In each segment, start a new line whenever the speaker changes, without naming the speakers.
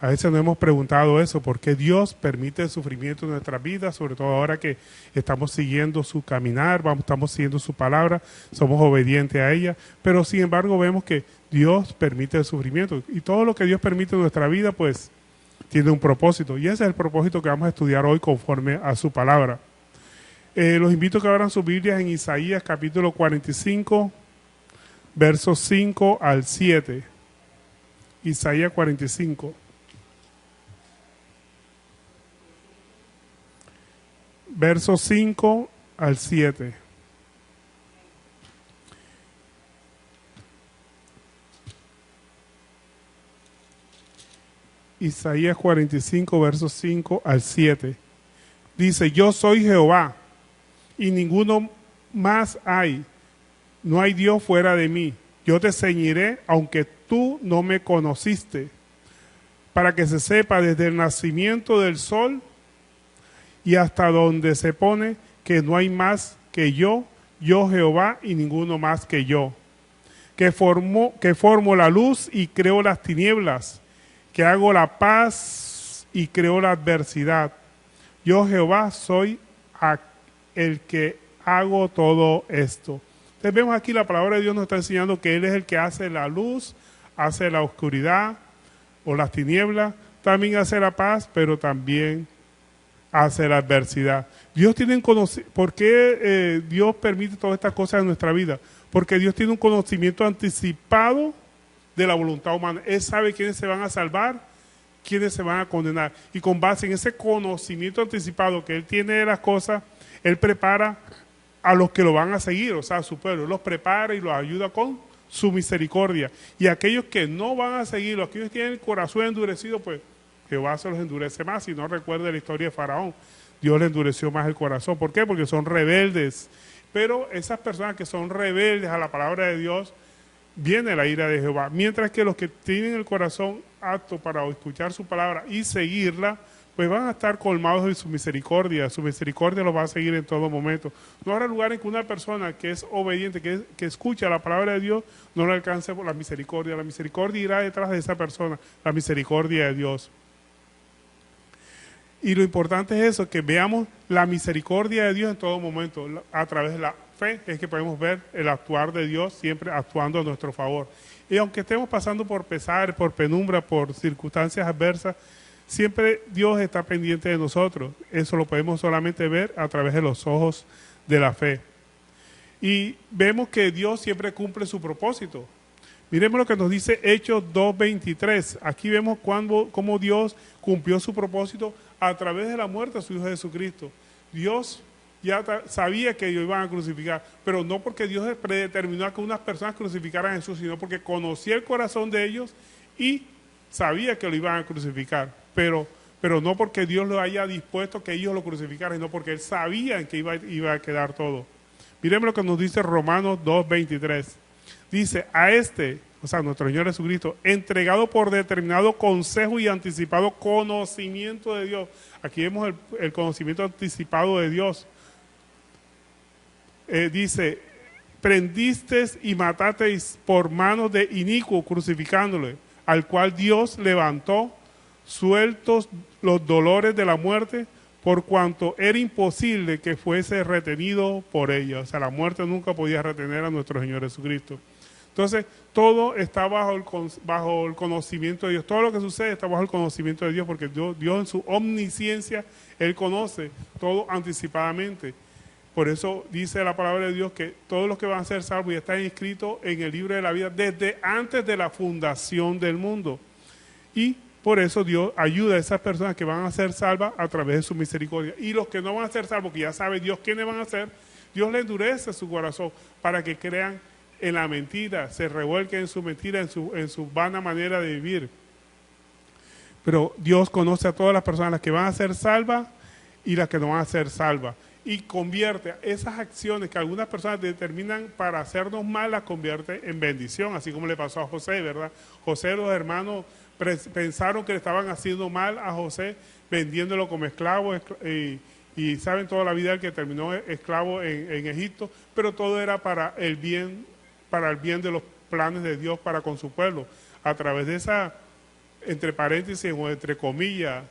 A veces nos hemos preguntado eso, ¿por qué Dios permite el sufrimiento en nuestras vidas? Sobre todo ahora que estamos siguiendo su caminar, estamos siguiendo su palabra, somos obedientes a ella, pero sin embargo vemos que Dios permite el sufrimiento y todo lo que Dios permite en nuestra vida pues tiene un propósito y ese es el propósito que vamos a estudiar hoy conforme a su palabra. Los invito a que abran sus Biblias en Isaías capítulo 45, versos 5 al 7. Isaías 45. Versos 5 al 7. Isaías 45, versos 5 al 7. Dice, yo soy Jehová y ninguno más hay. No hay Dios fuera de mí. Yo te ceñiré aunque tú no me conociste, para que se sepa desde el nacimiento del sol y hasta donde se pone que no hay más que yo Jehová y ninguno más que yo, que formo la luz y creo las tinieblas, que hago la paz y creo la adversidad. Yo Jehová soy el que hago todo esto. Entonces vemos aquí la palabra de Dios nos está enseñando que Él es el que hace la luz, hace la oscuridad o las tinieblas, también hace la paz, pero también hace la adversidad. Dios tiene un conocimiento. ¿Por qué Dios permite todas estas cosas en nuestra vida? Porque Dios tiene un conocimiento anticipado de la voluntad humana. Él sabe quiénes se van a salvar, quiénes se van a condenar. Y con base en ese conocimiento anticipado que Él tiene de las cosas, Él prepara a los que lo van a seguir, o sea, a su pueblo. Los prepara y los ayuda con su misericordia. Y aquellos que no van a seguirlo, aquellos que tienen el corazón endurecido, pues Jehová se los endurece más. Si no recuerda la historia de Faraón, Dios le endureció más el corazón. ¿Por qué? Porque son rebeldes. Pero esas personas que son rebeldes a la palabra de Dios, viene la ira de Jehová. Mientras que los que tienen el corazón apto para escuchar su palabra y seguirla, pues van a estar colmados de su misericordia los va a seguir en todo momento. No habrá lugar en que una persona que es obediente, que escucha la palabra de Dios, no le alcance por la misericordia irá detrás de esa persona, la misericordia de Dios. Y lo importante es eso, que veamos la misericordia de Dios en todo momento, a través de la fe, es que podemos ver el actuar de Dios siempre actuando a nuestro favor. Y aunque estemos pasando por pesar, por penumbra, por circunstancias adversas, siempre Dios está pendiente de nosotros. Eso lo podemos solamente ver a través de los ojos de la fe. Y vemos que Dios siempre cumple su propósito. Miremos lo que nos dice Hechos 2:23. Aquí vemos cómo Dios cumplió su propósito a través de la muerte de su Hijo Jesucristo. Dios ya sabía que ellos iban a crucificar, pero no porque Dios predeterminó a que unas personas crucificaran a Jesús, sino porque conocía el corazón de ellos y sabía que lo iban a crucificar. Pero no porque Dios lo haya dispuesto que ellos lo crucificaran, sino porque Él sabía en que iba a quedar todo. Miremos lo que nos dice Romanos 2:23. Dice, a o sea, nuestro Señor Jesucristo, entregado por determinado consejo y anticipado conocimiento de Dios. Aquí vemos el conocimiento anticipado de Dios. Dice, prendisteis y matasteis por manos de inicuo, crucificándole, al cual Dios levantó, sueltos los dolores de la muerte, por cuanto era imposible que fuese retenido por ella. O sea, la muerte nunca podía retener a nuestro Señor Jesucristo. Entonces, todo está bajo el conocimiento de Dios. Todo lo que sucede está bajo el conocimiento de Dios, porque Dios en su omnisciencia, Él conoce todo anticipadamente. Por eso dice la palabra de Dios que todos los que van a ser salvos ya están inscritos en el libro de la vida desde antes de la fundación del mundo. Y por eso Dios ayuda a esas personas que van a ser salvas a través de su misericordia. Y los que no van a ser salvos, que ya sabe Dios quiénes van a ser, Dios le endurece su corazón para que crean en la mentira, se revuelquen en su mentira, en su vana manera de vivir. Pero Dios conoce a todas las personas, las que van a ser salvas y las que no van a ser salvas. Y convierte esas acciones que algunas personas determinan para hacernos mal, las convierte en bendición, así como le pasó a José, ¿verdad? José, los hermanos pensaron que le estaban haciendo mal a José, vendiéndolo como esclavo, y saben toda la vida el que terminó esclavo en Egipto, pero todo era para el bien de los planes de Dios para con su pueblo. A través de esa entre paréntesis o entre comillas,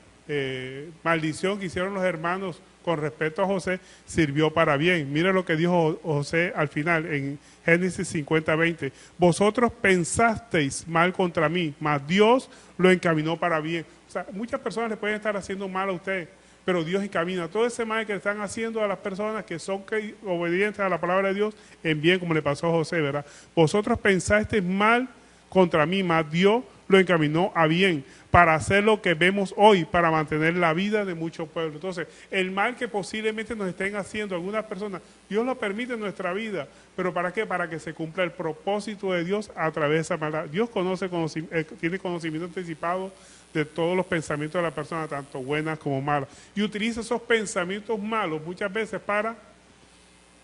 maldición que hicieron los hermanos con respecto a José, sirvió para bien. Mira lo que dijo José al final en Génesis 50:20. Vosotros pensasteis mal contra mí, mas Dios lo encaminó para bien. O sea, muchas personas le pueden estar haciendo mal a usted, pero Dios encamina todo ese mal que le están haciendo a las personas que son obedientes a la palabra de Dios en bien, como le pasó a José, ¿verdad? Vosotros pensasteis mal contra mí, mas Dios lo encaminó a bien, para hacer lo que vemos hoy, para mantener la vida de muchos pueblos. Entonces, el mal que posiblemente nos estén haciendo algunas personas, Dios lo permite en nuestra vida, pero ¿para qué? Para que se cumpla el propósito de Dios a través de esa maldad. Dios tiene conocimiento anticipado de todos los pensamientos de la persona, tanto buenas como malas, y utiliza esos pensamientos malos muchas veces para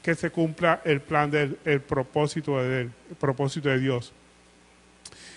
que se cumpla el plan el propósito de él, el propósito de Dios.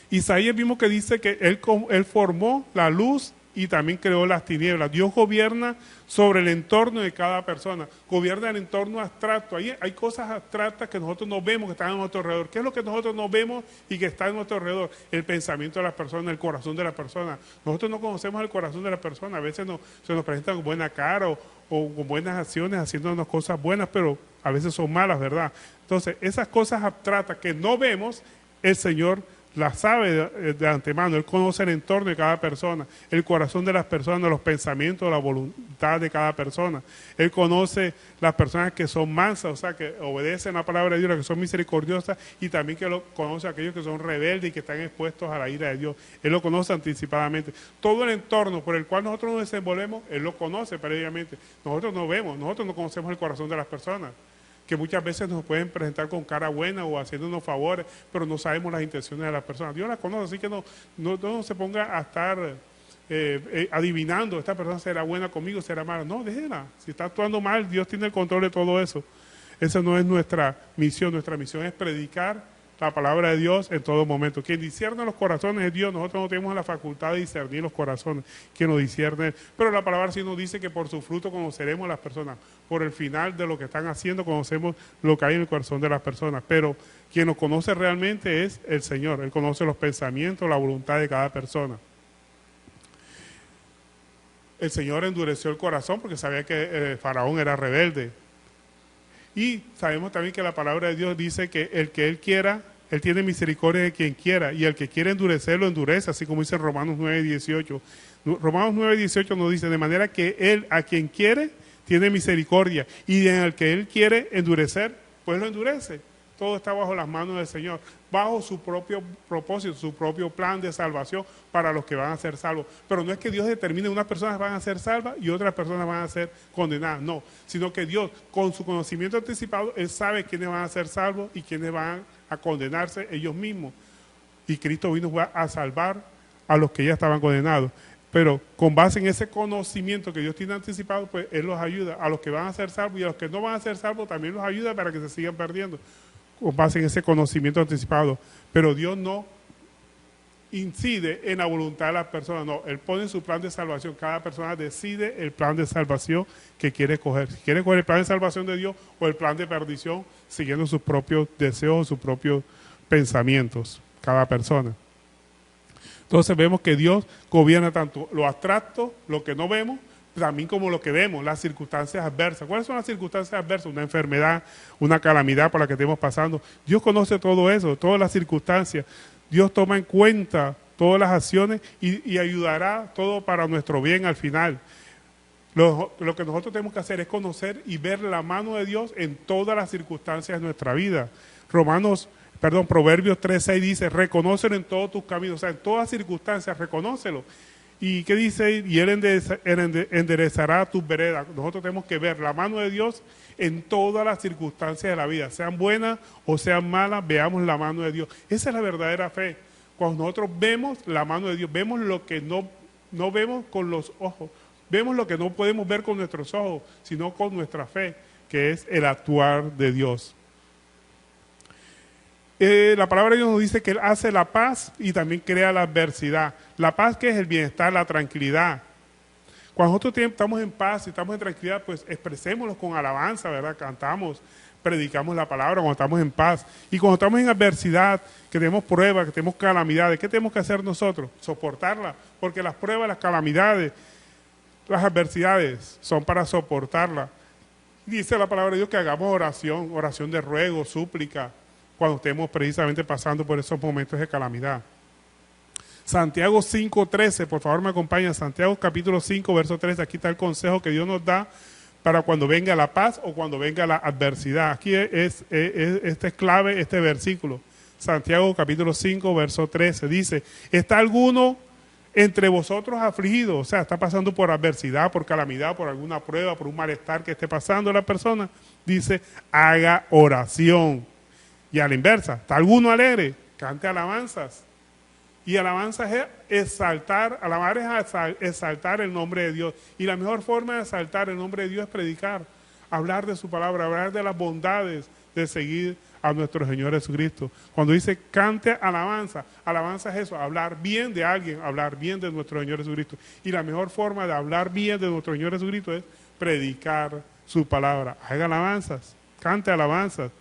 Isaías mismo que dice que él formó la luz y también creó las tinieblas. Dios gobierna sobre el entorno de cada persona, gobierna el entorno abstracto. Hay cosas abstractas que nosotros no vemos, que están a nuestro alrededor. ¿Qué es lo que nosotros no vemos y que está a nuestro alrededor? El pensamiento de las personas, el corazón de la persona. Nosotros no conocemos el corazón de la persona. A veces se nos presenta con buena cara o con buenas acciones, haciéndonos cosas buenas, pero a veces son malas, ¿verdad? Entonces, esas cosas abstractas que no vemos, el Señor la sabe de antemano. Él conoce el entorno de cada persona, el corazón de las personas, los pensamientos, la voluntad de cada persona. Él conoce las personas que son mansas, o sea, que obedecen la palabra de Dios, las que son misericordiosas, y también que lo conoce a aquellos que son rebeldes y que están expuestos a la ira de Dios. Él lo conoce anticipadamente. Todo el entorno por el cual nosotros nos desenvolvemos, Él lo conoce previamente. Nosotros no vemos, nosotros no conocemos el corazón de las personas, que muchas veces nos pueden presentar con cara buena o haciéndonos favores, pero no sabemos las intenciones de las personas. Dios las conoce, así que no se ponga a estar adivinando, esta persona será buena conmigo, será mala. No, déjela. Si está actuando mal, Dios tiene el control de todo eso. Esa no es nuestra misión es predicar la palabra de Dios en todo momento. Quien discierne los corazones es Dios. Nosotros no tenemos la facultad de discernir los corazones, quien nos discierne. Pero la palabra sí nos dice que por su fruto conoceremos a las personas. Por el final de lo que están haciendo conocemos lo que hay en el corazón de las personas. Pero quien nos conoce realmente es el Señor. Él conoce los pensamientos, la voluntad de cada persona. El Señor endureció el corazón porque sabía que el faraón era rebelde. Y sabemos también que la palabra de Dios dice que el que Él quiera, Él tiene misericordia de quien quiera, y el que quiere endurecerlo, endurece, así como dice Romanos 9:18. Romanos 9:18 nos dice, de manera que Él a quien quiere, tiene misericordia, y en el que Él quiere endurecer, pues lo endurece. Todo está bajo las manos del Señor, bajo su propio propósito, su propio plan de salvación para los que van a ser salvos. Pero no es que Dios determine unas personas van a ser salvas y otras personas van a ser condenadas, no. Sino que Dios, con su conocimiento anticipado, Él sabe quiénes van a ser salvos y quiénes van a condenarse ellos mismos. Y Cristo vino a salvar a los que ya estaban condenados. Pero con base en ese conocimiento que Dios tiene anticipado, pues Él los ayuda. A los que van a ser salvos y a los que no van a ser salvos también los ayuda para que se sigan perdiendo, con base en ese conocimiento anticipado. Pero Dios no incide en la voluntad de las personas, no, Él pone su plan de salvación. Cada persona decide el plan de salvación que quiere coger. Si quiere coger el plan de salvación de Dios o el plan de perdición, siguiendo sus propios deseos, sus propios pensamientos, cada persona. Entonces vemos que Dios gobierna tanto lo abstracto, lo que no vemos, también como lo que vemos, las circunstancias adversas. ¿Cuáles son las circunstancias adversas? Una enfermedad, una calamidad por la que estemos pasando. Dios conoce todo eso, todas las circunstancias. Dios toma en cuenta todas las acciones y ayudará todo para nuestro bien al final. Lo que nosotros tenemos que hacer es conocer y ver la mano de Dios en todas las circunstancias de nuestra vida. Proverbios 3:6 dice, reconócelo en todos tus caminos, o sea, en todas circunstancias, reconócelo. ¿Y qué dice? Y Él enderezará tus veredas. Nosotros tenemos que ver la mano de Dios en todas las circunstancias de la vida, sean buenas o sean malas, veamos la mano de Dios. Esa es la verdadera fe. Cuando nosotros vemos la mano de Dios, vemos lo que no vemos con los ojos, vemos lo que no podemos ver con nuestros ojos, sino con nuestra fe, que es el actuar de Dios. La palabra de Dios nos dice que Él hace la paz y también crea la adversidad. La paz, que es el bienestar, la tranquilidad. Cuando nosotros estamos en paz y estamos en tranquilidad, pues expresémoslo con alabanza, ¿verdad? Cantamos, predicamos la palabra cuando estamos en paz. Y cuando estamos en adversidad, que tenemos pruebas, que tenemos calamidades, ¿qué tenemos que hacer nosotros? Soportarlas, porque las pruebas, las calamidades, las adversidades son para soportarlas. Dice la palabra de Dios que hagamos oración, oración de ruego, súplica, cuando estemos precisamente pasando por esos momentos de calamidad. Santiago 5:13, por favor me acompaña, Santiago capítulo 5, verso 13, aquí está el consejo que Dios nos da para cuando venga la paz o cuando venga la adversidad. Aquí este es clave, este versículo. Santiago capítulo 5, verso 13, dice, ¿está alguno entre vosotros afligido? O sea, está pasando por adversidad, por calamidad, por alguna prueba, por un malestar que esté pasando la persona. Dice, haga oración. Y a la inversa, ¿está alguno alegre? Cante alabanzas. Y alabanza es exaltar, alabar es exaltar el nombre de Dios. Y la mejor forma de exaltar el nombre de Dios es predicar, hablar de su palabra, hablar de las bondades de seguir a nuestro Señor Jesucristo. Cuando dice cante alabanza, alabanza es eso, hablar bien de alguien, hablar bien de nuestro Señor Jesucristo. Y la mejor forma de hablar bien de nuestro Señor Jesucristo es predicar su palabra. Haga alabanzas, cante alabanzas.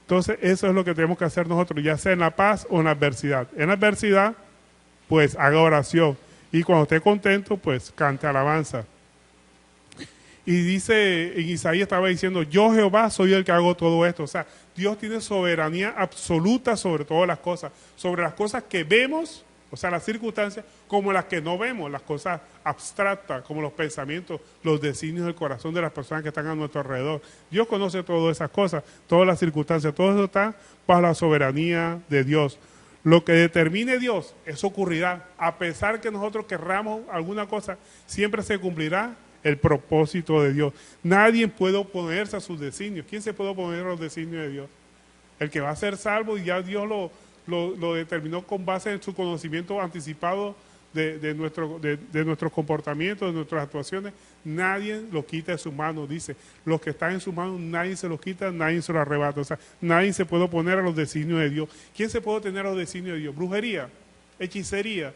Entonces, eso es lo que tenemos que hacer nosotros, ya sea en la paz o en la adversidad. En la adversidad, pues haga oración. Y cuando esté contento, pues cante alabanza. Y dice, en Isaías estaba diciendo, yo Jehová soy el que hago todo esto. O sea, Dios tiene soberanía absoluta sobre todas las cosas. Sobre las cosas que vemos, o sea, las circunstancias, como las que no vemos, las cosas abstractas, como los pensamientos, los designios del corazón de las personas que están a nuestro alrededor. Dios conoce todas esas cosas, todas las circunstancias, todo eso está bajo la soberanía de Dios. Lo que determine Dios, eso ocurrirá. A pesar que nosotros querramos alguna cosa, siempre se cumplirá el propósito de Dios. Nadie puede oponerse a sus designios. ¿Quién se puede oponer a los designios de Dios? El que va a ser salvo y ya Dios lo determinó con base en su conocimiento anticipado de nuestros comportamientos, de nuestras actuaciones. Nadie lo quita de sus manos, dice. Los que están en sus manos, nadie se los quita, nadie se los arrebata. O sea, nadie se puede oponer a los designios de Dios. ¿Quién se puede oponer a los designios de Dios? Brujería, hechicería,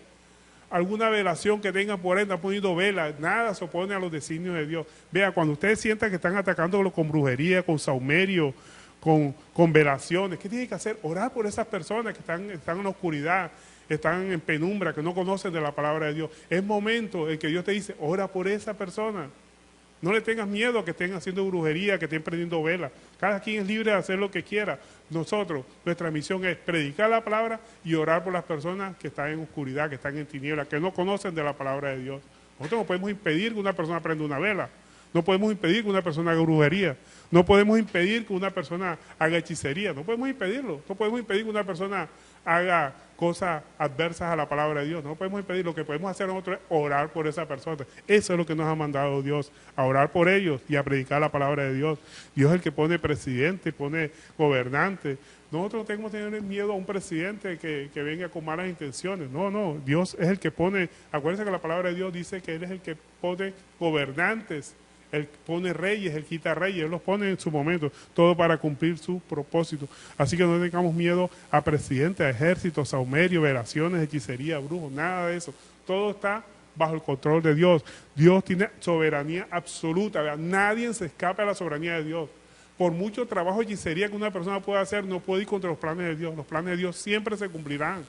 alguna velación que tengan por ahí, están poniendo velas, nada se opone a los designios de Dios. Vea, cuando ustedes sientan que están atacándolo con brujería, con saumerio, con velaciones, ¿qué tiene que hacer? Orar por esas personas que están en la oscuridad, están en penumbra, que no conocen de la palabra de Dios. Es momento en que Dios te dice, ora por esa persona. No le tengas miedo a que estén haciendo brujería, que estén prendiendo velas. Cada quien es libre de hacer lo que quiera. Nosotros, nuestra misión es predicar la palabra y orar por las personas que están en oscuridad, que están en tinieblas, que no conocen de la palabra de Dios. Nosotros no podemos impedir que una persona prenda una vela. No podemos impedir que una persona haga brujería. No podemos impedir que una persona haga hechicería. No podemos impedirlo. No podemos impedir que una persona haga cosas adversas a la palabra de Dios. No podemos impedir. Lo que podemos hacer nosotros es orar por esa persona. Eso es lo que nos ha mandado Dios, a orar por ellos y a predicar la palabra de Dios. Dios es el que pone presidente, pone gobernante. Nosotros no tenemos que tener miedo a un presidente que venga con malas intenciones. No, Dios es el que pone, acuérdense que la palabra de Dios dice que Él es el que pone gobernantes. Él pone reyes, Él quita reyes, Él los pone en su momento, todo para cumplir su propósito. Así que no tengamos miedo a presidentes, a ejércitos, saumerios, velaciones, hechicería, brujos, nada de eso. Todo está bajo el control de Dios. Dios tiene soberanía absoluta, ¿verdad? Nadie se escapa de la soberanía de Dios. Por mucho trabajo de hechicería que una persona pueda hacer, no puede ir contra los planes de Dios. Los planes de Dios siempre se cumplirán.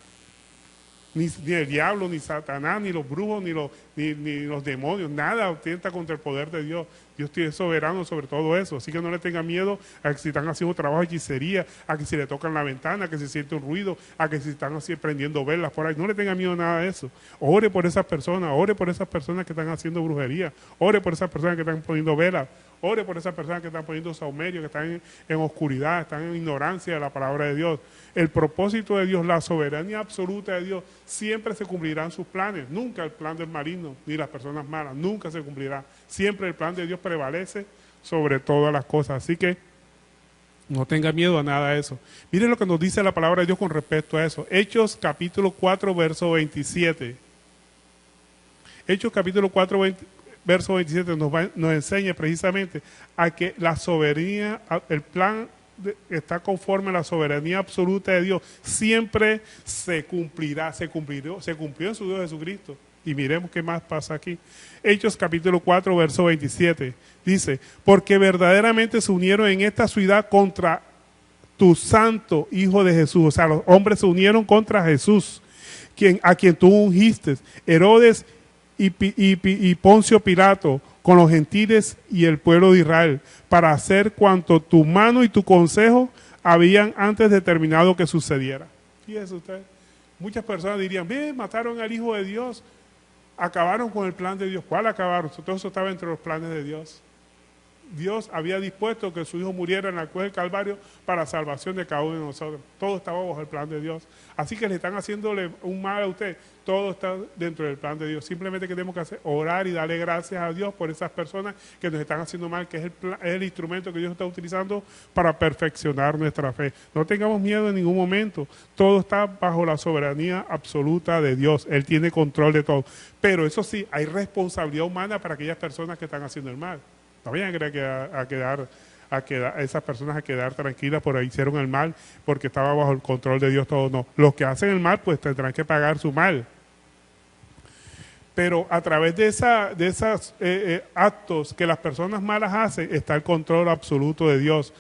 Ni el diablo, ni Satanás, ni los brujos, ni los demonios, nada atenta contra el poder de Dios. Dios es soberano sobre todo eso. Así que no le tenga miedo a que si están haciendo trabajo de hechicería, a que si le tocan la ventana, a que si siente un ruido, a que si están así prendiendo velas por ahí. No le tenga miedo a nada de eso. Ore por esas personas, ore por esas personas que están haciendo brujería, ore por esas personas que están poniendo velas, ore por esas personas que están poniendo saumerio, que están en oscuridad, están en ignorancia de la palabra de Dios. El propósito de Dios, la soberanía absoluta de Dios, siempre se cumplirán sus planes. Nunca el plan del maligno ni las personas malas, nunca se cumplirá. Siempre el plan de Dios prevalece sobre todas las cosas. Así que no tenga miedo a nada de eso. Miren lo que nos dice la palabra de Dios con respecto a eso. Hechos capítulo 4, verso 27. Hechos capítulo 4, verso 27 nos enseña precisamente a que la soberanía, el plan está conforme a la soberanía absoluta de Dios. Siempre se cumplirá, se cumplió en su Dios Jesucristo. Y miremos qué más pasa aquí. Hechos capítulo 4, verso 27. Dice, porque verdaderamente se unieron en esta ciudad contra tu santo Hijo de Jesús. O sea, los hombres se unieron contra Jesús, a quien tú ungiste. Herodes y Poncio Pilato, con los gentiles y el pueblo de Israel, para hacer cuanto tu mano y tu consejo habían antes determinado que sucediera. Fíjese usted, muchas personas dirían, ve, mataron al Hijo de Dios, acabaron con el plan de Dios. ¿Cuál acabaron? Todo eso estaba entre los planes de Dios. Dios había dispuesto que su Hijo muriera en la cruz del Calvario para salvación de cada uno de nosotros. Todo estaba bajo el plan de Dios. Así que le están haciéndole un mal a usted. Todo está dentro del plan de Dios. Simplemente que tenemos que hacer, orar y darle gracias a Dios por esas personas que nos están haciendo mal, que es el instrumento que Dios está utilizando para perfeccionar nuestra fe. No tengamos miedo en ningún momento. Todo está bajo la soberanía absoluta de Dios. Él tiene control de todo. Pero eso sí, hay responsabilidad humana para aquellas personas que están haciendo el mal. No vayan a creer esas personas a quedar tranquilas por ahí hicieron el mal porque estaba bajo el control de Dios todo. No, los que hacen el mal pues tendrán que pagar su mal. Pero a través de esos actos que las personas malas hacen está el control absoluto de Dios.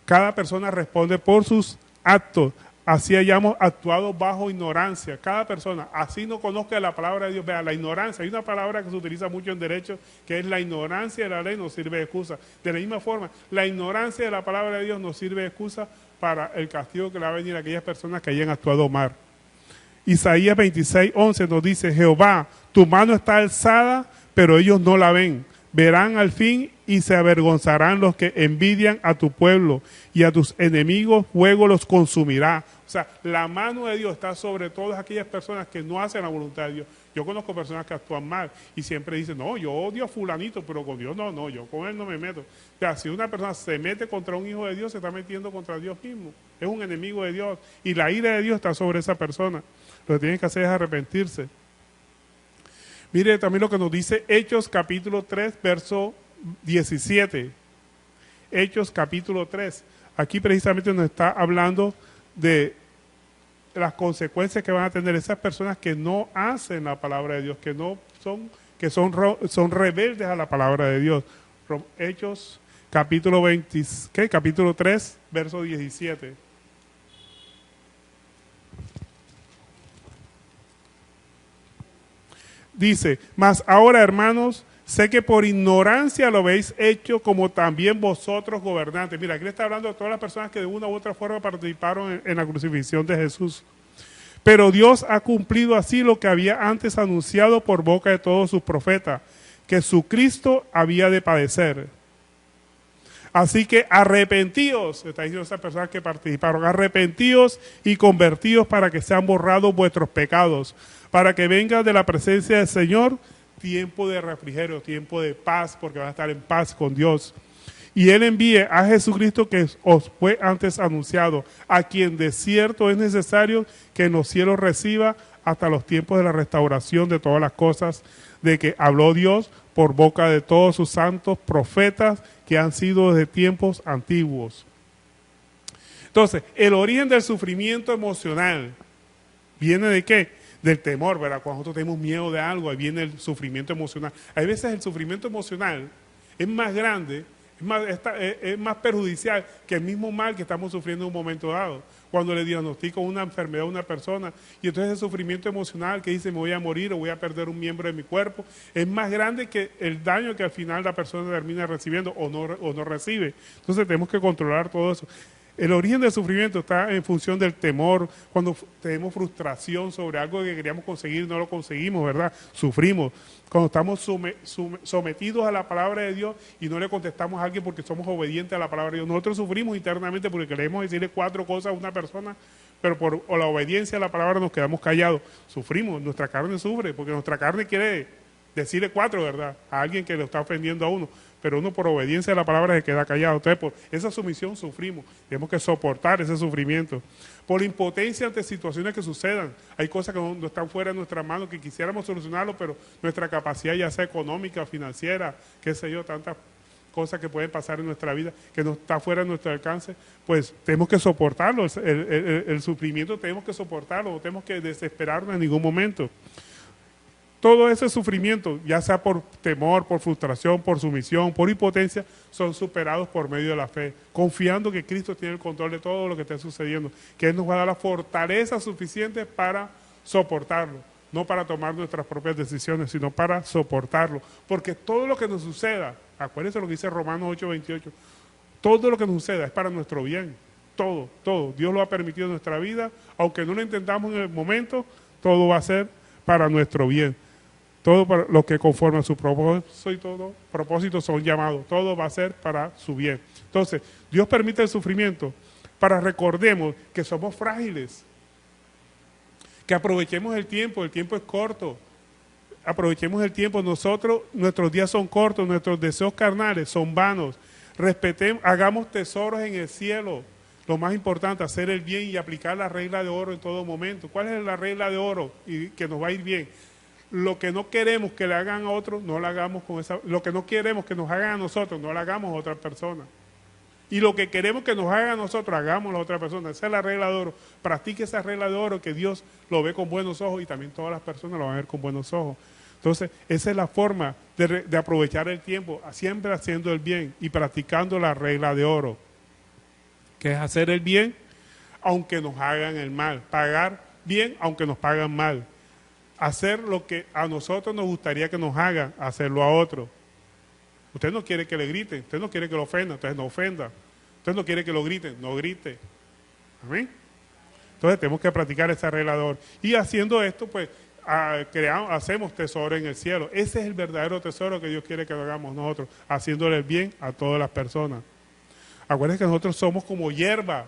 Cada persona responde por sus actos. Así hayamos actuado bajo ignorancia. Cada persona, así no conozca la palabra de Dios. Vea, la ignorancia, hay una palabra que se utiliza mucho en derecho, que es la ignorancia de la ley no sirve de excusa. De la misma forma, la ignorancia de la palabra de Dios no sirve de excusa para el castigo que le va a venir a aquellas personas que hayan actuado mal. Isaías 26:11 nos dice, Jehová, tu mano está alzada, pero ellos no la ven. Verán al fin y se avergonzarán los que envidian a tu pueblo, y a tus enemigos fuego los consumirá. O sea, la mano de Dios está sobre todas aquellas personas que no hacen la voluntad de Dios. Yo conozco personas que actúan mal y siempre dicen, no, yo odio a fulanito, pero con Dios no, yo con él no me meto. O sea, si una persona se mete contra un hijo de Dios, se está metiendo contra Dios mismo. Es un enemigo de Dios y la ira de Dios está sobre esa persona. Lo que tienen que hacer es arrepentirse. Mire también lo que nos dice Hechos capítulo 3, verso 17. Hechos capítulo 3. Aquí precisamente nos está hablando de las consecuencias que van a tener esas personas que no hacen la palabra de Dios, que son rebeldes a la palabra de Dios. Hechos capítulo 3, verso 17. Dice, mas ahora, hermanos, sé que por ignorancia lo habéis hecho, como también vosotros gobernantes. Mira, aquí le está hablando de todas las personas que de una u otra forma participaron en la crucifixión de Jesús. Pero Dios ha cumplido así lo que había antes anunciado por boca de todos sus profetas, que su Cristo había de padecer. Así que arrepentíos, está diciendo esas personas que participaron, arrepentíos y convertíos para que sean borrados vuestros pecados, para que venga de la presencia del Señor tiempo de refrigerio, tiempo de paz, porque van a estar en paz con Dios. Y Él envíe a Jesucristo que os fue antes anunciado, a quien de cierto es necesario que en los cielos reciba hasta los tiempos de la restauración de todas las cosas, de que habló Dios por boca de todos sus santos profetas que han sido desde tiempos antiguos. Entonces, el origen del sufrimiento emocional viene ¿de qué? Del temor, ¿verdad? Cuando nosotros tenemos miedo de algo, ahí viene el sufrimiento emocional. Hay veces el sufrimiento emocional es más grande, es más perjudicial que el mismo mal que estamos sufriendo en un momento dado. Cuando le diagnostican una enfermedad a una persona y entonces el sufrimiento emocional que dice me voy a morir o voy a perder un miembro de mi cuerpo es más grande que el daño que al final la persona termina recibiendo o no recibe. Entonces tenemos que controlar todo eso. El origen del sufrimiento está en función del temor, cuando tenemos frustración sobre algo que queríamos conseguir y no lo conseguimos, ¿verdad? Sufrimos. Cuando estamos sometidos a la palabra de Dios y no le contestamos a alguien porque somos obedientes a la palabra de Dios. Nosotros sufrimos internamente porque queremos decirle 4 cosas a una persona, pero por la obediencia a la palabra nos quedamos callados. Sufrimos, nuestra carne sufre, porque nuestra carne quiere decirle 4, ¿verdad? A alguien que le está ofendiendo a uno. Pero uno por obediencia a la palabra se queda callado. Entonces, por esa sumisión sufrimos. Tenemos que soportar ese sufrimiento. Por impotencia ante situaciones que sucedan. Hay cosas que no están fuera de nuestra mano, que quisiéramos solucionarlo, pero nuestra capacidad, ya sea económica, financiera, qué sé yo, tantas cosas que pueden pasar en nuestra vida, que no está fuera de nuestro alcance, pues tenemos que soportarlo. El sufrimiento tenemos que soportarlo, no tenemos que desesperarnos en ningún momento. Todo ese sufrimiento, ya sea por temor, por frustración, por sumisión, por impotencia, son superados por medio de la fe, confiando que Cristo tiene el control de todo lo que esté sucediendo, que Él nos va a dar la fortaleza suficiente para soportarlo, no para tomar nuestras propias decisiones, sino para soportarlo, porque todo lo que nos suceda, acuérdense lo que dice Romanos 8:28, todo lo que nos suceda es para nuestro bien, todo, todo. Dios lo ha permitido en nuestra vida, aunque no lo intentamos en el momento, todo va a ser para nuestro bien. Todo para lo que conforme a su propósito son llamados. Todo va a ser para su bien. Entonces, Dios permite el sufrimiento para recordemos que somos frágiles. Que aprovechemos el tiempo es corto. Aprovechemos el tiempo. Nuestros días son cortos, nuestros deseos carnales son vanos. Respetemos, hagamos tesoros en el cielo. Lo más importante, hacer el bien y aplicar la regla de oro en todo momento. ¿Cuál es la regla de oro y que nos va a ir bien? Lo que no queremos que le hagan a otros, no lo hagamos con esa. Lo que no queremos que nos hagan a nosotros, no lo hagamos a otra persona. Y lo que queremos que nos hagan a nosotros, hagámoslo a otra persona. Esa es la regla de oro. Practique esa regla de oro que Dios lo ve con buenos ojos y también todas las personas lo van a ver con buenos ojos. Entonces, esa es la forma de aprovechar el tiempo, siempre haciendo el bien y practicando la regla de oro, que es hacer el bien aunque nos hagan el mal, pagar bien aunque nos pagan mal. Hacer lo que a nosotros nos gustaría que nos hagan, hacerlo a otro. Usted no quiere que le griten, usted no quiere que lo ofenda, entonces no ofenda. Usted no quiere que lo griten, no grite. Amén. Entonces tenemos que practicar esa regla de oro. Y haciendo esto, pues, hacemos tesoro en el cielo. Ese es el verdadero tesoro que Dios quiere que hagamos nosotros, haciéndole el bien a todas las personas. Acuérdense que nosotros somos como hierba.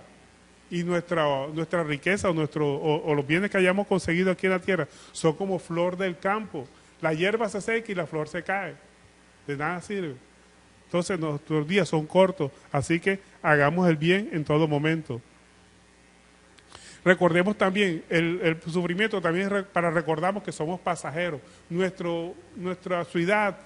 Y nuestra riqueza o los bienes que hayamos conseguido aquí en la tierra son como flor del campo. La hierba se seca y la flor se cae. De nada sirve. Entonces nuestros días son cortos, así que hagamos el bien en todo momento. Recordemos también, el sufrimiento también es para recordarnos que somos pasajeros. Nuestra ciudad,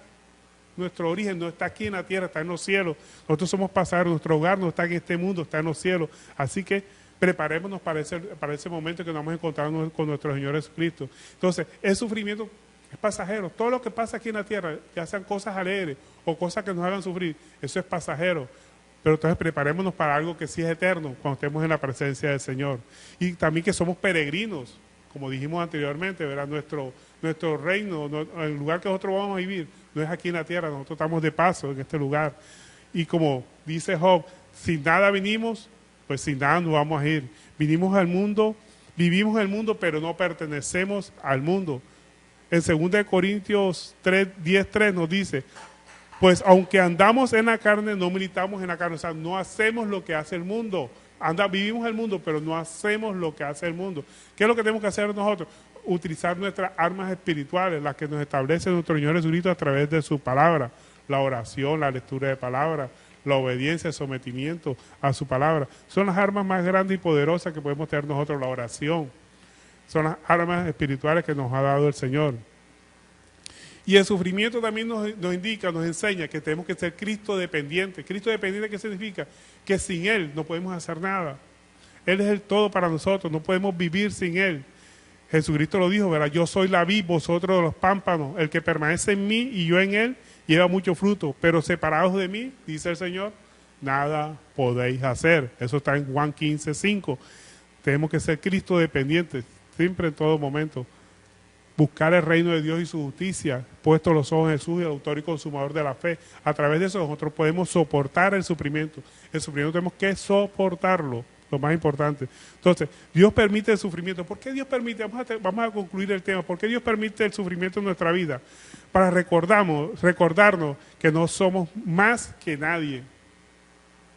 nuestro origen no está aquí en la tierra, está en los cielos. Nosotros somos pasajeros, nuestro hogar no está en este mundo, está en los cielos. Así que preparémonos para ese momento que nos vamos a encontrar con nuestro Señor Jesucristo. Entonces, el sufrimiento es pasajero. Todo lo que pasa aquí en la tierra, ya sean cosas alegres o cosas que nos hagan sufrir, eso es pasajero. Pero entonces preparémonos para algo que sí es eterno cuando estemos en la presencia del Señor. Y también que somos peregrinos, como dijimos anteriormente, ¿verdad? Nuestro reino, el lugar que nosotros vamos a vivir, no es aquí en la tierra, nosotros estamos de paso en este lugar. Y como dice Job, sin nada vinimos, pues sin nada nos vamos a ir. Vinimos al mundo, vivimos en el mundo, pero no pertenecemos al mundo. En 2 Corintios 10:3 nos dice, pues aunque andamos en la carne, no militamos en la carne, o sea, no hacemos lo que hace el mundo. Vivimos el mundo, pero no hacemos lo que hace el mundo. ¿Qué es lo que tenemos que hacer nosotros? Utilizar nuestras armas espirituales, las que nos establece nuestro Señor Jesucristo a través de su palabra, la oración, la lectura de palabra, la obediencia, el sometimiento a su palabra. Son las armas más grandes y poderosas que podemos tener nosotros, la oración. Son las armas espirituales que nos ha dado el Señor. Y el sufrimiento también nos indica, nos enseña que tenemos que ser Cristo dependientes. Cristo dependiente, ¿qué significa? Que sin Él no podemos hacer nada. Él es el todo para nosotros, no podemos vivir sin Él. Jesucristo lo dijo, ¿verdad? Yo soy la vid, vosotros los pámpanos. El que permanece en mí y yo en Él lleva mucho fruto. Pero separados de mí, dice el Señor, nada podéis hacer. Eso está en Juan 15:5. Tenemos que ser Cristo dependientes, siempre en todo momento. Buscar el reino de Dios y su justicia, puestos los ojos en Jesús, el autor y consumador de la fe. A través de eso nosotros podemos soportar el sufrimiento. El sufrimiento tenemos que soportarlo, lo más importante. Entonces, Dios permite el sufrimiento. ¿Por qué Dios permite? Vamos a concluir el tema. ¿Por qué Dios permite el sufrimiento en nuestra vida? Para recordarnos que no somos más que nadie.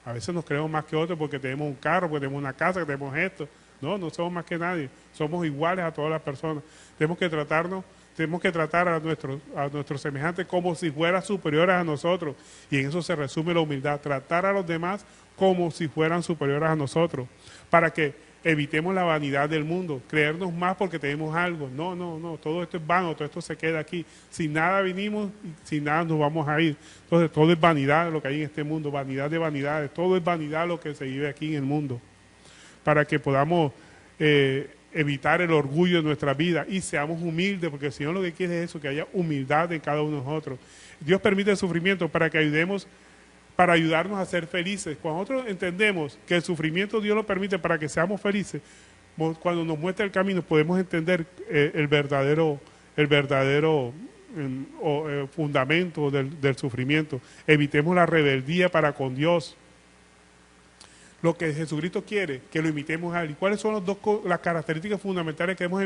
A veces nos creemos más que otros porque tenemos un carro, porque tenemos una casa, que tenemos esto. No somos más que nadie. Somos iguales a todas las personas. Tenemos que tratar a nuestros semejantes como si fueran superiores a nosotros. Y en eso se resume la humildad. Tratar a los demás como si fueran superiores a nosotros. Para que evitemos la vanidad del mundo. Creernos más porque tenemos algo. No. Todo esto es vano, todo esto se queda aquí. Sin nada vinimos y sin nada nos vamos a ir. Entonces todo es vanidad lo que hay en este mundo. Vanidad de vanidades. Todo es vanidad lo que se vive aquí en el mundo. Para que podamos evitar el orgullo en nuestra vida y seamos humildes, porque el Señor lo que quiere es eso, que haya humildad en cada uno de nosotros. Dios permite el sufrimiento para que ayudemos, para ayudarnos a ser felices. Cuando nosotros entendemos que el sufrimiento Dios lo permite para que seamos felices, cuando nos muestra el camino podemos entender el verdadero fundamento del sufrimiento. Evitemos la rebeldía para con Dios. Lo que Jesucristo quiere, que lo imitemos a Él. ¿Y cuáles son las características fundamentales que debemos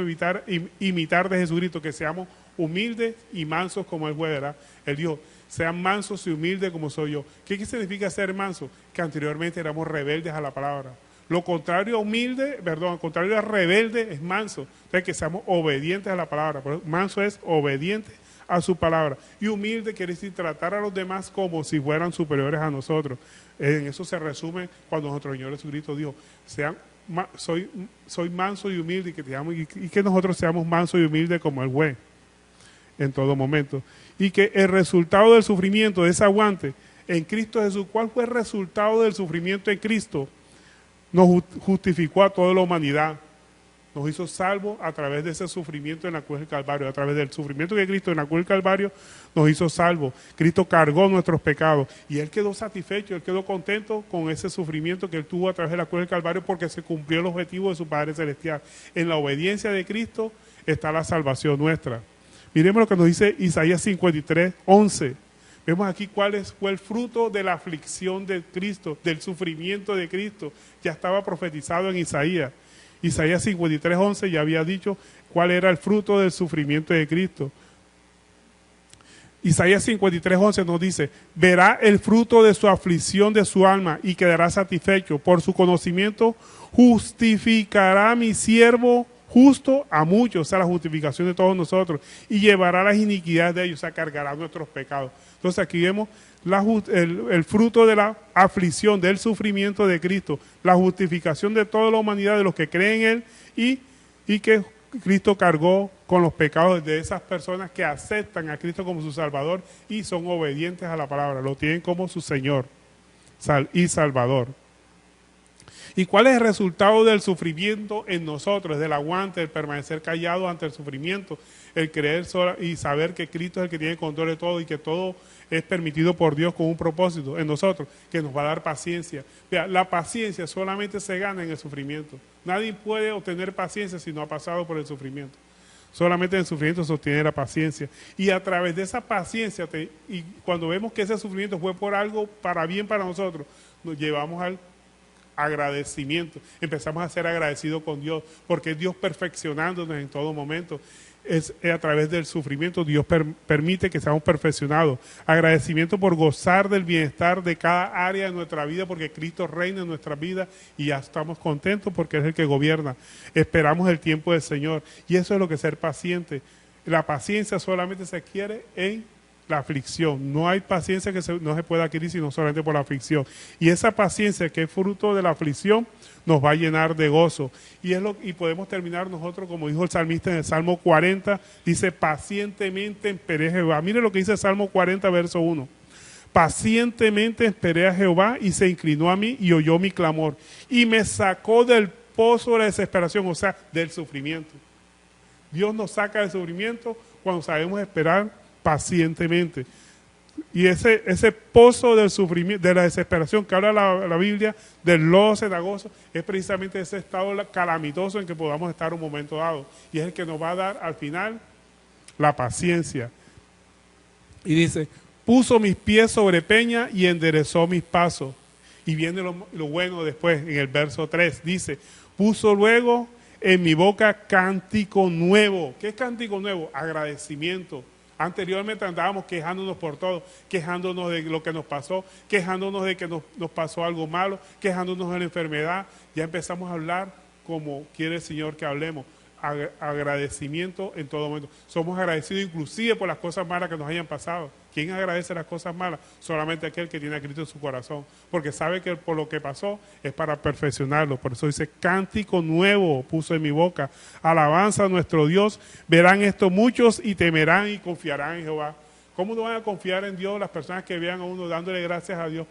imitar de Jesucristo? Que seamos humildes y mansos como Él fue, ¿verdad? Él dijo, sean mansos y humildes como soy yo. ¿Qué significa ser manso? Que anteriormente éramos rebeldes a la palabra. Lo contrario a humilde, perdón, al contrario a rebelde es manso. Entonces que seamos obedientes a la palabra. Manso es obediente a su palabra. Y humilde quiere decir tratar a los demás como si fueran superiores a nosotros. En eso se resume cuando nuestro Señor Jesucristo dijo, soy manso y humilde y que nosotros seamos mansos y humildes como el fue en todo momento. Y que el resultado del sufrimiento, de ese aguante en Cristo Jesús, ¿cuál fue el resultado del sufrimiento en Cristo? Nos justificó a toda la humanidad. Nos hizo salvos a través de ese sufrimiento en la cruz del Calvario. A través del sufrimiento de Cristo en la cruz del Calvario nos hizo salvos. Cristo cargó nuestros pecados y Él quedó satisfecho, Él quedó contento con ese sufrimiento que Él tuvo a través de la cruz del Calvario porque se cumplió el objetivo de su Padre Celestial. En la obediencia de Cristo está la salvación nuestra. Miremos lo que nos dice Isaías 53:11. Vemos aquí cuál fue el fruto de la aflicción de Cristo, del sufrimiento de Cristo. Ya estaba profetizado en Isaías. Isaías 53:11 ya había dicho cuál era el fruto del sufrimiento de Cristo. Isaías 53:11 nos dice, verá el fruto de su aflicción de su alma y quedará satisfecho. Por su conocimiento justificará mi siervo justo a muchos, o sea, la justificación de todos nosotros, y llevará las iniquidades de ellos, o sea, cargará nuestros pecados. Entonces aquí vemos el fruto de la aflicción, del sufrimiento de Cristo, la justificación de toda la humanidad, de los que creen en Él, y que Cristo cargó con los pecados de esas personas que aceptan a Cristo como su Salvador y son obedientes a la palabra, lo tienen como su Señor y Salvador. ¿Y cuál es el resultado del sufrimiento en nosotros, del aguante, del permanecer callado ante el sufrimiento, el creer y saber que Cristo es el que tiene control de todo y que todo es permitido por Dios con un propósito en nosotros, que nos va a dar paciencia? Mira, la paciencia solamente se gana en el sufrimiento. Nadie puede obtener paciencia si no ha pasado por el sufrimiento. Solamente en el sufrimiento se obtiene la paciencia. Y a través de esa paciencia, y cuando vemos que ese sufrimiento fue por algo para bien para nosotros, nos llevamos al agradecimiento. Empezamos a ser agradecidos con Dios, porque es Dios perfeccionándonos en todo momento. Es a través del sufrimiento Dios permite que seamos perfeccionados. Agradecimiento por gozar del bienestar de cada área de nuestra vida, porque Cristo reina en nuestra vida y ya estamos contentos porque es el que gobierna. Esperamos el tiempo del Señor y eso es lo que es ser paciente. La paciencia solamente se adquiere en la aflicción. No hay paciencia que no se pueda adquirir sino solamente por la aflicción. Y esa paciencia que es fruto de la aflicción nos va a llenar de gozo. Y podemos terminar nosotros, como dijo el salmista en el Salmo 40, dice, pacientemente esperé a Jehová. Mire lo que dice el Salmo 40, verso 1. Pacientemente esperé a Jehová y se inclinó a mí y oyó mi clamor. Y me sacó del pozo de la desesperación, o sea, del sufrimiento. Dios nos saca del sufrimiento cuando sabemos esperar pacientemente. Y ese pozo del sufrimiento, de la desesperación que habla la Biblia, del lodo cenagoso, es precisamente ese estado calamitoso en que podamos estar un momento dado. Y es el que nos va a dar al final la paciencia. Y dice, puso mis pies sobre peña y enderezó mis pasos. Y viene lo bueno después, en el verso 3, dice, puso luego en mi boca cántico nuevo. ¿Qué es cántico nuevo? Agradecimiento. Anteriormente andábamos quejándonos por todo, quejándonos de lo que nos pasó, quejándonos de que nos pasó algo malo, quejándonos de la enfermedad. Ya empezamos a hablar como quiere el Señor que hablemos. Agradecimiento en todo momento. Somos agradecidos inclusive por las cosas malas que nos hayan pasado. ¿Quién agradece las cosas malas? Solamente aquel que tiene a Cristo en su corazón, porque sabe que por lo que pasó es para perfeccionarlo. Por eso dice, cántico nuevo puso en mi boca, alabanza a nuestro Dios. Verán esto muchos y temerán y confiarán en Jehová. ¿Cómo no van a confiar en Dios las personas que vean a uno dándole gracias a Dios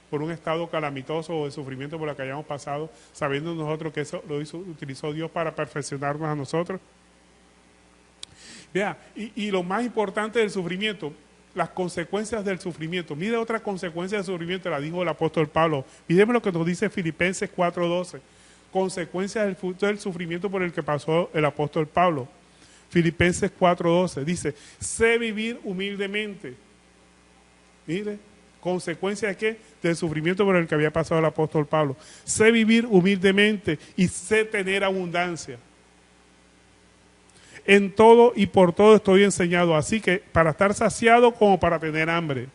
por un estado calamitoso o de sufrimiento por el que hayamos pasado, sabiendo nosotros que eso utilizó Dios para perfeccionarnos a nosotros. Vea, y lo más importante del sufrimiento, las consecuencias del sufrimiento. Mire otra consecuencia del sufrimiento, la dijo el apóstol Pablo. Miremos lo que nos dice Filipenses 4:12. Consecuencias del sufrimiento por el que pasó el apóstol Pablo. Filipenses 4:12 dice, sé vivir humildemente. Mire, consecuencia de qué? Del sufrimiento por el que había pasado el apóstol Pablo. Sé vivir humildemente y sé tener abundancia. En todo y por todo estoy enseñado, así que para estar saciado como para tener hambre,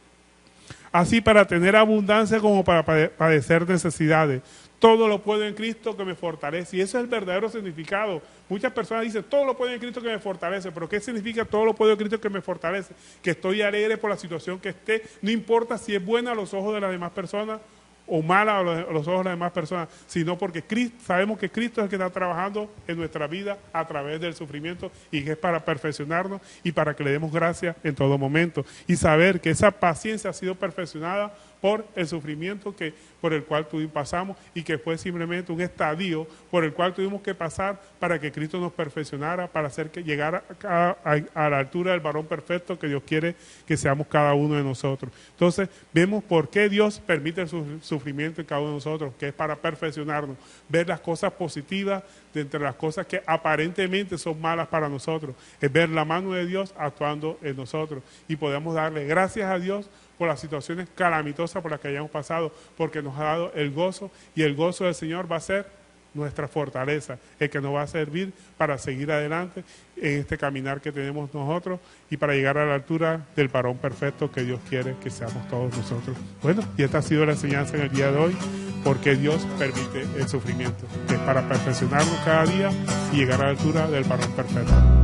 así para tener abundancia como para padecer necesidades. Todo lo puedo en Cristo que me fortalece. Y ese es el verdadero significado. Muchas personas dicen, todo lo puedo en Cristo que me fortalece. Pero ¿qué significa todo lo puedo en Cristo que me fortalece? Que estoy alegre por la situación que esté. No importa si es buena a los ojos de las demás personas o mala a los ojos de las demás personas, sino porque sabemos que Cristo es el que está trabajando en nuestra vida a través del sufrimiento y que es para perfeccionarnos y para que le demos gracias en todo momento. Y saber que esa paciencia ha sido perfeccionada por el sufrimiento por el cual pasamos y que fue simplemente un estadio por el cual tuvimos que pasar para que Cristo nos perfeccionara, para hacer que llegara a la altura del varón perfecto que Dios quiere que seamos cada uno de nosotros. Entonces, vemos por qué Dios permite el sufrimiento en cada uno de nosotros, que es para perfeccionarnos, ver las cosas positivas de entre las cosas que aparentemente son malas para nosotros, es ver la mano de Dios actuando en nosotros y podemos darle gracias a Dios por las situaciones calamitosas por las que hayamos pasado, porque nos ha dado el gozo, y el gozo del Señor va a ser nuestra fortaleza, el que nos va a servir para seguir adelante en este caminar que tenemos nosotros y para llegar a la altura del varón perfecto que Dios quiere que seamos todos nosotros. Bueno, y esta ha sido la enseñanza en el día de hoy, porque Dios permite el sufrimiento, que es para perfeccionarnos cada día y llegar a la altura del varón perfecto.